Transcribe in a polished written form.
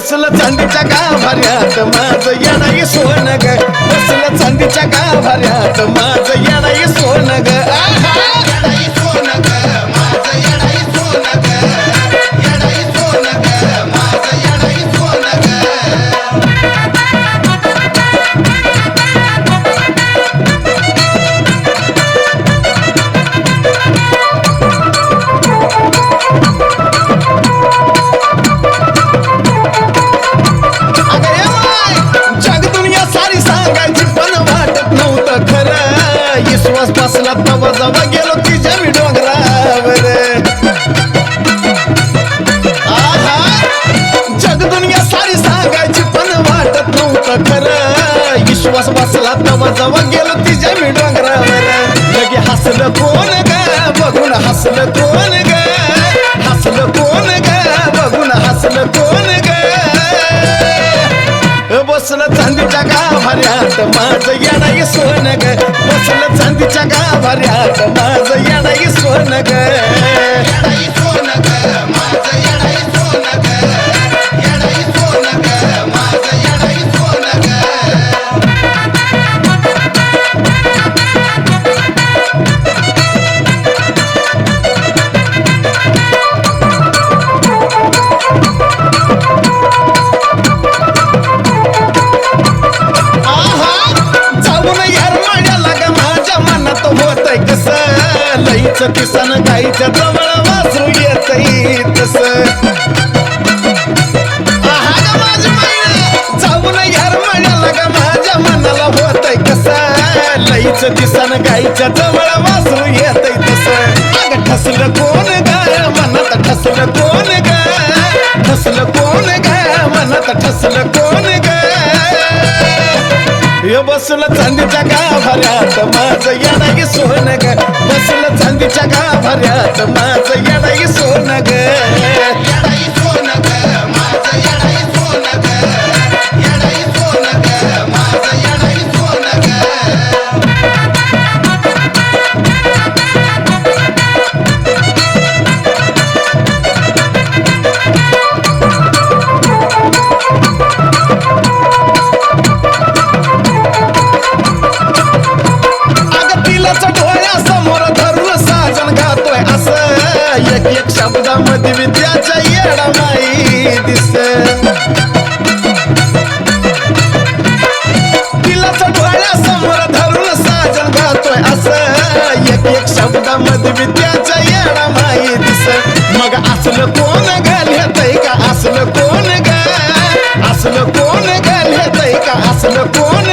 बसलं चांदीच्या गाभाऱ्यात माझं येणाई सोनं ग बसलं चांदीच्या गाभाऱ्यात माझं येणाई सोनं ग येणाई सोनं ग माझं येणाई सोनं ग येणाई सोनं ग माझं येणाई सोनं ग विश्वास बसला तवा जवा गेलो तिच्या मी डोंगरावर आहा जग दुनिया सारी सांगायची पण वाटत नव्हतं खरं विश्वास बसला तवा जवा गेलो तिच्या मी डोंगरावर लगे हसलं कोण ग बघून हसलं कोण ग हसलं कोण ग बघून हसलं कोण ग बसलं चांदीच्या गाभाऱ्यात माझं येणाई सोनं ग बसलं चांदीच्या गाभाऱ्यात माझं येणाई सोनं ग येणाई सोनं ग माझं येणाई सोनं ग येणाई सोनं ग माझं येणाई सोनं ग लईचं किसन गाईच्या जवळ वासरू येतई तस जाऊन यार म्हणाला ग माझ्या मनाला होतय कस लईचं किसन गाईच्या जवळ वासरू येतय तस अग ठसलं कोण ग मनात ठसलं कोण ग ठसलं कोण ग मनात ठसलं कोण ग बसलं चांदीच्या गाभाऱ्यात माझं येणाई सोनं ग बसलं चांदीच्या गाभाऱ्यात माझं येणाई सोनं ग येणाई सोनं ग माझं येणाई सोनं ग येणाई सोनं ग माझं येणाई सोनं ग एक एक शब्दामध्ये विद्याच्या येडामाई दिस तिलाच डोळ्यासमोर धरून साजन गातोय असं एक एक शब्दामध्ये विद्याच्या येडामाई दिस मग असलं कोण ग लिहतय का असलं कोण ग असलं कोण ग लिहतय का असलं कोण